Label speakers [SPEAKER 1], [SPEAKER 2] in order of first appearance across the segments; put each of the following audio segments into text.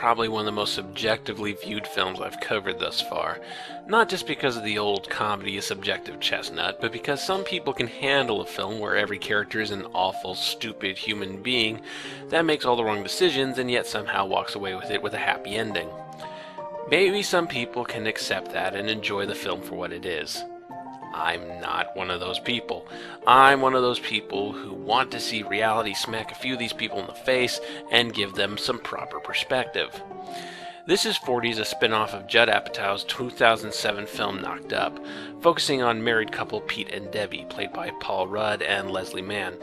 [SPEAKER 1] probably one of the most subjectively viewed films I've covered thus far. Not just because of the old comedy is subjective chestnut, but because some people can handle a film where every character is an awful, stupid human being that makes all the wrong decisions and yet somehow walks away with it with a happy ending. Maybe some people can accept that and enjoy the film for what it is. I'm not one of those people. I'm one of those people who want to see reality smack a few of these people in the face and give them some proper perspective. This is 40's, a spin-off of Judd Apatow's 2007 film Knocked Up, focusing on married couple Pete and Debbie, played by Paul Rudd and Leslie Mann.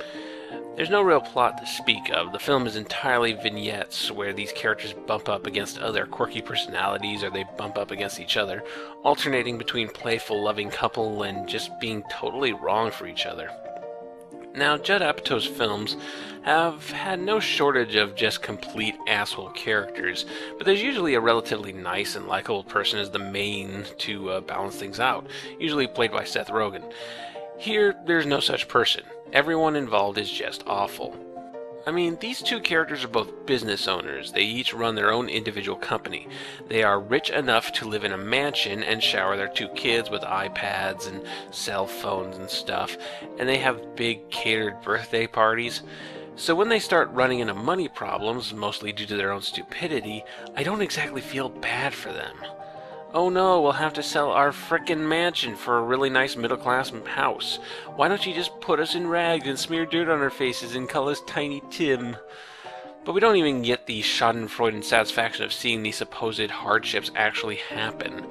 [SPEAKER 1] There's no real plot to speak of. The film is entirely vignettes where these characters bump up against other quirky personalities or they bump up against each other, alternating between playful, loving couple and just being totally wrong for each other. Now, Judd Apatow's films have had no shortage of just complete asshole characters, but there's usually a relatively nice and likable person as the main to balance things out, usually played by Seth Rogen. Here, there's no such person. Everyone involved is just awful. I mean, these two characters are both business owners. They each run their own individual company. They are rich enough to live in a mansion and shower their two kids with iPads and cell phones and stuff, and they have big catered birthday parties. So when they start running into money problems, mostly due to their own stupidity, I don't exactly feel bad for them. Oh no, we'll have to sell our frickin' mansion for a really nice middle-class house. Why don't you just put us in rags and smear dirt on our faces and call us Tiny Tim? But we don't even get the schadenfreude satisfaction of seeing these supposed hardships actually happen.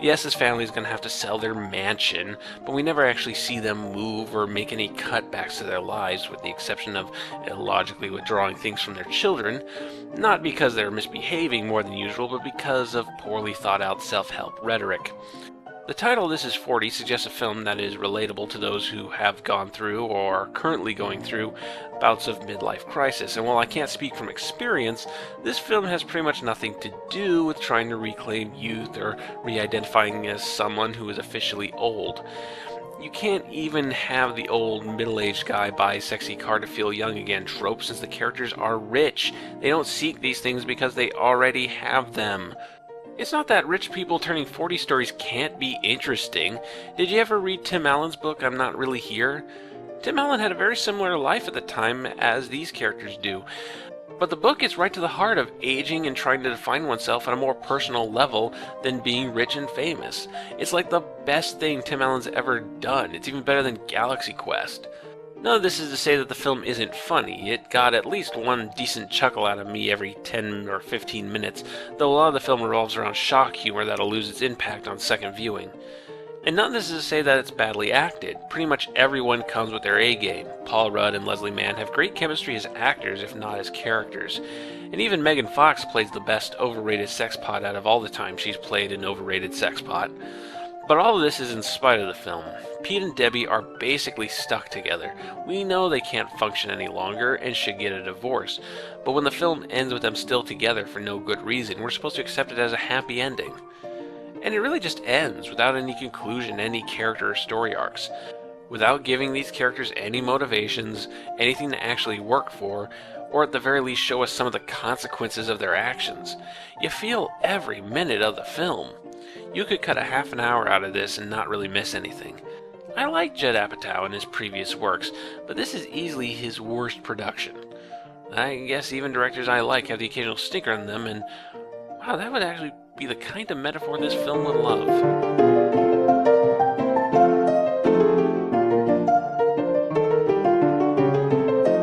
[SPEAKER 1] Yes, his family's gonna have to sell their mansion, but we never actually see them move or make any cutbacks to their lives, with the exception of illogically withdrawing things from their children, not because they're misbehaving more than usual, but because of poorly thought out self-help rhetoric. The title This Is 40 suggests a film that is relatable to those who have gone through or are currently going through bouts of midlife crisis, and while I can't speak from experience, this film has pretty much nothing to do with trying to reclaim youth or re-identifying as someone who is officially old. You can't even have the old middle-aged guy buy a sexy car to feel young again trope, since the characters are rich. They don't seek these things because they already have them. It's not that rich people turning 40 stories can't be interesting. Did you ever read Tim Allen's book, I'm Not Really Here? Tim Allen had a very similar life at the time as these characters do. But the book gets right to the heart of aging and trying to define oneself on a more personal level than being rich and famous. It's like the best thing Tim Allen's ever done. It's even better than Galaxy Quest. None of this is to say that the film isn't funny. It got at least one decent chuckle out of me every 10 or 15 minutes, though a lot of the film revolves around shock humor that'll lose its impact on second viewing. And none of this is to say that it's badly acted. Pretty much everyone comes with their A-game. Paul Rudd and Leslie Mann have great chemistry as actors, if not as characters. And even Megan Fox plays the best overrated sexpot out of all the time she's played an overrated sexpot. But all of this is in spite of the film. Pete and Debbie are basically stuck together. We know they can't function any longer and should get a divorce. But when the film ends with them still together for no good reason, we're supposed to accept it as a happy ending. And it really just ends without any conclusion, any character or story arcs. Without giving these characters any motivations, anything to actually work for, or at the very least show us some of the consequences of their actions. You feel every minute of the film. You could cut a half an hour out of this and not really miss anything. I like Judd Apatow in his previous works, but this is easily his worst production. I guess even directors I like have the occasional stinker in them, and wow, that would actually be the kind of metaphor this film would love.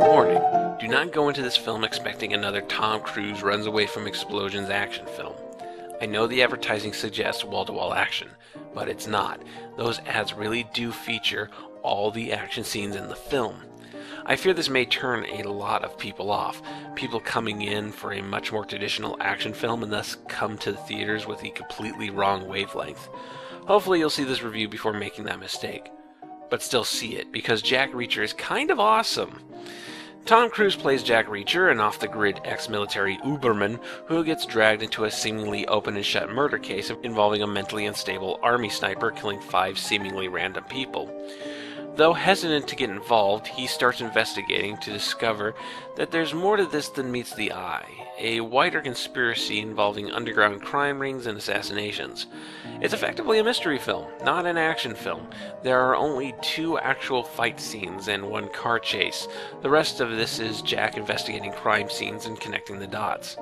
[SPEAKER 1] Warning, do not go into this film expecting another Tom Cruise runs away from explosions action film. I know the advertising suggests wall-to-wall action, but it's not. Those ads really do feature all the action scenes in the film. I fear this may turn a lot of people off, people coming in for a much more traditional action film and thus come to the theaters with a completely wrong wavelength. Hopefully you'll see this review before making that mistake. But still see it, because Jack Reacher is kind of awesome. Tom Cruise plays Jack Reacher, an off-the-grid ex-military Uberman who gets dragged into a seemingly open and shut murder case involving a mentally unstable army sniper killing 5 seemingly random people. Though hesitant to get involved, he starts investigating to discover that there's more to this than meets the eye, a wider conspiracy involving underground crime rings and assassinations. It's effectively a mystery film, not an action film. There are only 2 actual fight scenes and 1 car chase. The rest of this is Jack investigating crime scenes and connecting the dots.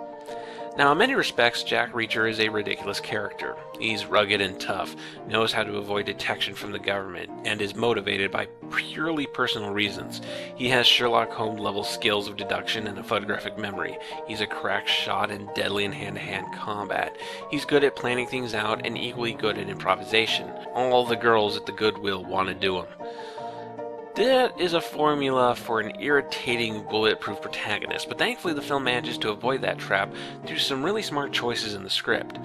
[SPEAKER 1] Now, in many respects, Jack Reacher is a ridiculous character. He's rugged and tough, knows how to avoid detection from the government, and is motivated by purely personal reasons. He has Sherlock Holmes-level skills of deduction and a photographic memory. He's a crack shot and deadly in hand-to-hand combat. He's good at planning things out and equally good at improvisation. All the girls at the Goodwill want to do him. That is a formula for an irritating, bulletproof protagonist, but thankfully the film manages to avoid that trap through some really smart choices in the script.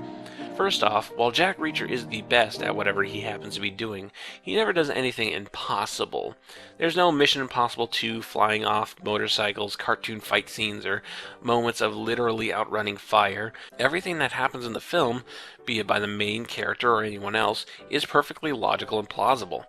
[SPEAKER 1] First off, while Jack Reacher is the best at whatever he happens to be doing, he never does anything impossible. There's no Mission Impossible 2 flying off motorcycles, cartoon fight scenes, or moments of literally outrunning fire. Everything that happens in the film, be it by the main character or anyone else, is perfectly logical and plausible.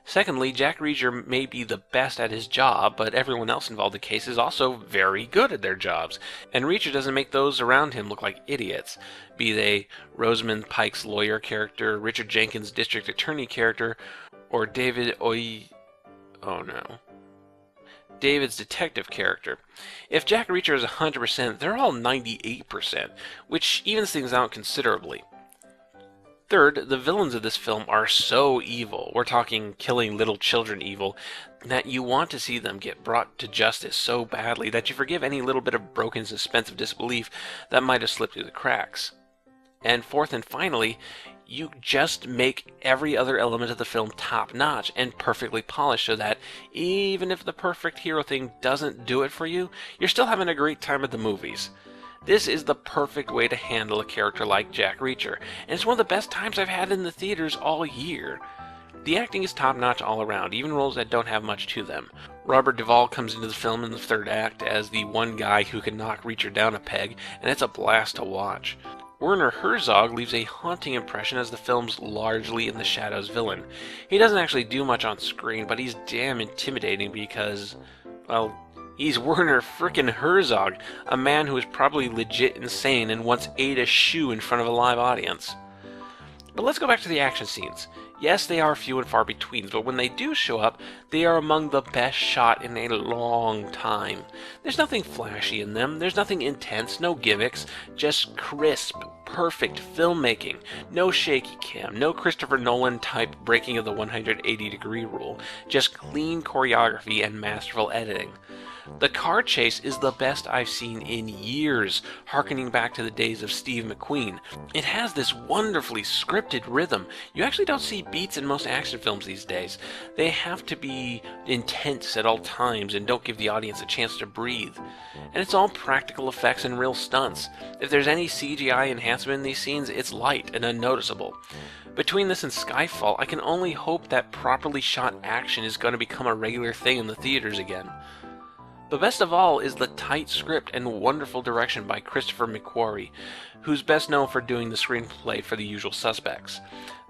[SPEAKER 1] Secondly, Jack Reacher may be the best at his job, but everyone else involved in the case is also very good at their jobs, and Reacher doesn't make those around him look like idiots, be they Rosamund Pike's lawyer character, Richard Jenkins' district attorney character, or David's detective character. If Jack Reacher is 100%, they're all 98%, which evens things out considerably. Third, the villains of this film are so evil, we're talking killing little children evil, that you want to see them get brought to justice so badly that you forgive any little bit of broken suspense of disbelief that might have slipped through the cracks. And fourth and finally, you just make every other element of the film top-notch and perfectly polished so that even if the perfect hero thing doesn't do it for you, you're still having a great time at the movies. This is the perfect way to handle a character like Jack Reacher, and it's one of the best times I've had in the theaters all year. The acting is top-notch all around, even roles that don't have much to them. Robert Duvall comes into the film in the third act as the one guy who can knock Reacher down a peg, and it's a blast to watch. Werner Herzog leaves a haunting impression as the film's largely in the shadows villain. He doesn't actually do much on screen, but he's damn intimidating because, well, he's Werner frickin' Herzog, a man who is probably legit insane and once ate a shoe in front of a live audience. But let's go back to the action scenes. Yes, they are few and far between, but when they do show up, they are among the best shot in a long time. There's nothing flashy in them, there's nothing intense, no gimmicks, just crisp, perfect filmmaking. No shaky cam, no Christopher Nolan type breaking of the 180-degree rule, just clean choreography and masterful editing. The car chase is the best I've seen in years, harkening back to the days of Steve McQueen. It has this wonderfully scripted rhythm. You actually don't see beats in most action films these days. They have to be intense at all times and don't give the audience a chance to breathe. And it's all practical effects and real stunts. If there's any CGI enhancement in these scenes, it's light and unnoticeable. Between this and Skyfall, I can only hope that properly shot action is going to become a regular thing in the theaters again. But best of all is the tight script and wonderful direction by Christopher McQuarrie, who's best known for doing the screenplay for The Usual Suspects.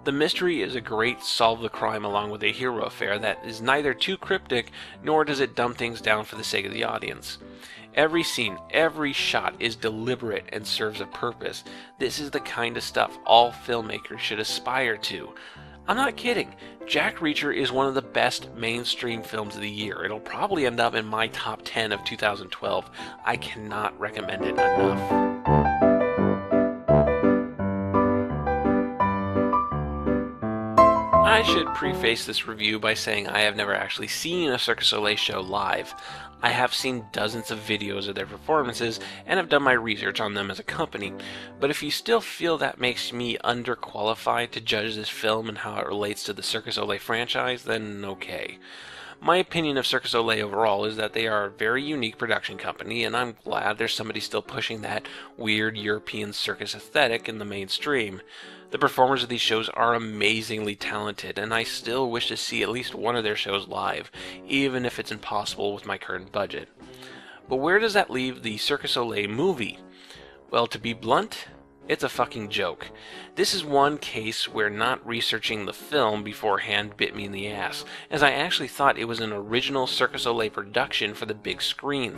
[SPEAKER 1] The mystery is a great solve the crime along with a hero affair that is neither too cryptic nor does it dumb things down for the sake of the audience. Every scene, every shot is deliberate and serves a purpose. This is the kind of stuff all filmmakers should aspire to. I'm not kidding. Jack Reacher is one of the best mainstream films of the year. It'll probably end up in my top 10 of 2012. I cannot recommend it enough. I should preface this review by saying I have never actually seen a Cirque du Soleil show live. I have seen dozens of videos of their performances and have done my research on them as a company, but if you still feel that makes me underqualified to judge this film and how it relates to the Cirque du Soleil franchise, then okay. My opinion of Cirque du Soleil overall is that they are a very unique production company, and I'm glad there's somebody still pushing that weird European circus aesthetic in the mainstream. The performers of these shows are amazingly talented, and I still wish to see at least one of their shows live, even if it's impossible with my current budget. But where does that leave the Cirque du Soleil movie? Well, to be blunt, It's a fucking joke. This is one case where not researching the film beforehand bit me in the ass, as I actually thought it was an original Cirque du Soleil production for the big screen.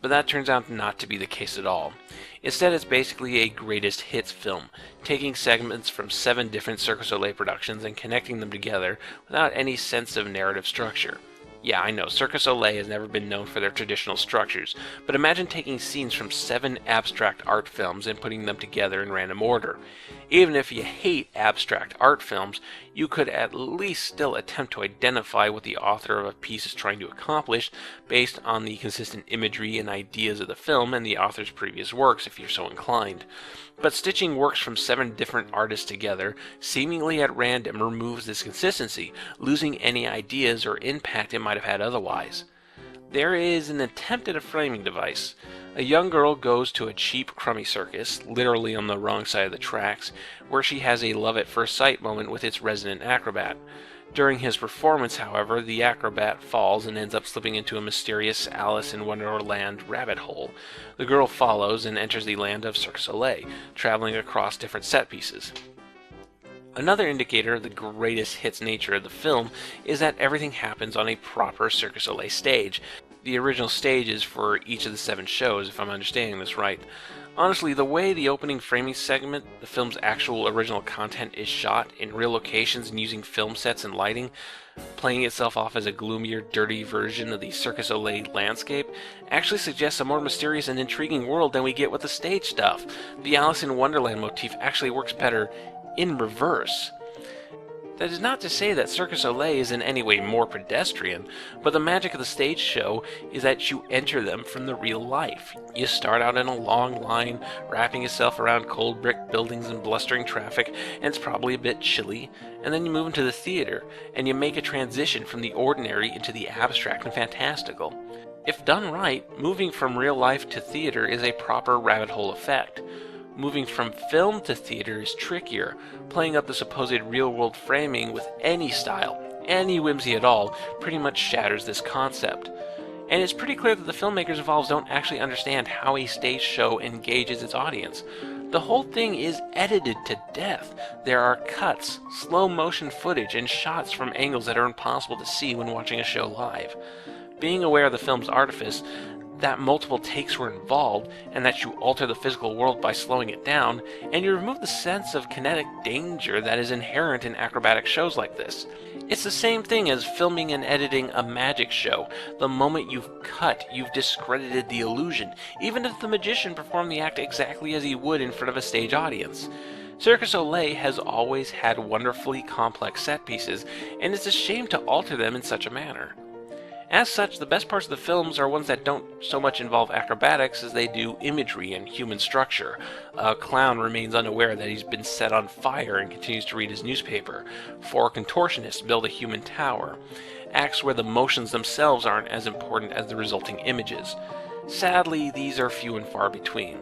[SPEAKER 1] But that turns out not to be the case at all. Instead, it's basically a greatest hits film, taking segments from 7 different Cirque du Soleil productions and connecting them together without any sense of narrative structure. Yeah, I know, Cirque du Soleil has never been known for their traditional structures, but imagine taking scenes from 7 abstract art films and putting them together in random order. Even if you hate abstract art films, you could at least still attempt to identify what the author of a piece is trying to accomplish based on the consistent imagery and ideas of the film and the author's previous works, if you're so inclined. But stitching works from 7 different artists together, seemingly at random, removes this consistency, losing any ideas or impact it might have had otherwise. There is an attempt at a framing device. A young girl goes to a cheap, crummy circus, literally on the wrong side of the tracks, where she has a love-at-first-sight moment with its resident acrobat. During his performance, however, the acrobat falls and ends up slipping into a mysterious Alice in Wonderland rabbit hole. The girl follows and enters the land of Cirque du Soleil, traveling across different set pieces. Another indicator of the greatest hits nature of the film is that everything happens on a proper Cirque du Soleil stage. The original stages for each of the 7 shows, if I'm understanding this right. Honestly, the way the opening framing segment, the film's actual original content, is shot in real locations and using film sets and lighting, playing itself off as a gloomier, dirty version of the Cirque du Soleil landscape, actually suggests a more mysterious and intriguing world than we get with the stage stuff. The Alice in Wonderland motif actually works better in reverse. That is not to say that Cirque du Soleil is in any way more pedestrian, but the magic of the stage show is that you enter them from the real life. You start out in a long line, wrapping yourself around cold brick buildings and blustering traffic, and it's probably a bit chilly, and then you move into the theater, and you make a transition from the ordinary into the abstract and fantastical. If done right, moving from real life to theater is a proper rabbit hole effect. Moving from film to theater is trickier. Playing up the supposed real-world framing with any style, any whimsy at all, pretty much shatters this concept. And it's pretty clear that the filmmakers involved don't actually understand how a stage show engages its audience. The whole thing is edited to death. There are cuts, slow-motion footage, and shots from angles that are impossible to see when watching a show live. Being aware of the film's artifice, that multiple takes were involved, and that you alter the physical world by slowing it down, and you remove the sense of kinetic danger that is inherent in acrobatic shows like this. It's the same thing as filming and editing a magic show. The moment you've cut, you've discredited the illusion, even if the magician performed the act exactly as he would in front of a stage audience. Cirque du Soleil has always had wonderfully complex set pieces, and it's a shame to alter them in such a manner. As such, the best parts of the films are ones that don't so much involve acrobatics as they do imagery and human structure. A clown remains unaware that he's been set on fire and continues to read his newspaper. 4 contortionists build a human tower. Acts where the motions themselves aren't as important as the resulting images. Sadly, these are few and far between.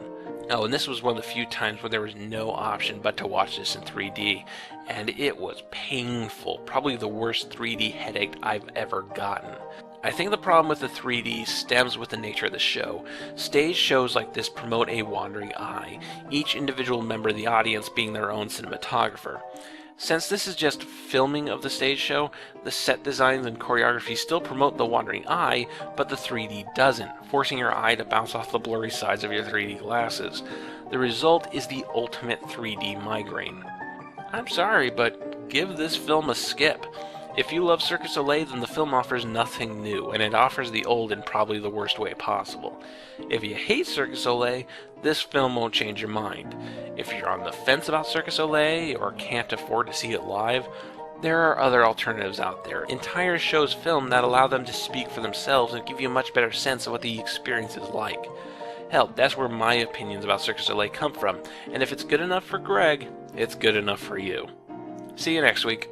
[SPEAKER 1] Oh, and this was one of the few times where there was no option but to watch this in 3D, and it was painful. Probably the worst 3D headache I've ever gotten. I think the problem with the 3D stems with the nature of the show. Stage shows like this promote a wandering eye, each individual member of the audience being their own cinematographer. Since this is just filming of the stage show, the set designs and choreography still promote the wandering eye, but the 3D doesn't, forcing your eye to bounce off the blurry sides of your 3D glasses. The result is the ultimate 3D migraine. I'm sorry, but give this film a skip. If you love Cirque du Soleil, then the film offers nothing new, and it offers the old in probably the worst way possible. If you hate Cirque du Soleil, this film won't change your mind. If you're on the fence about Cirque du Soleil, or can't afford to see it live, there are other alternatives out there. Entire shows filmed that allow them to speak for themselves and give you a much better sense of what the experience is like. Hell, that's where my opinions about Cirque du Soleil come from, and if it's good enough for Greg, it's good enough for you. See you next week.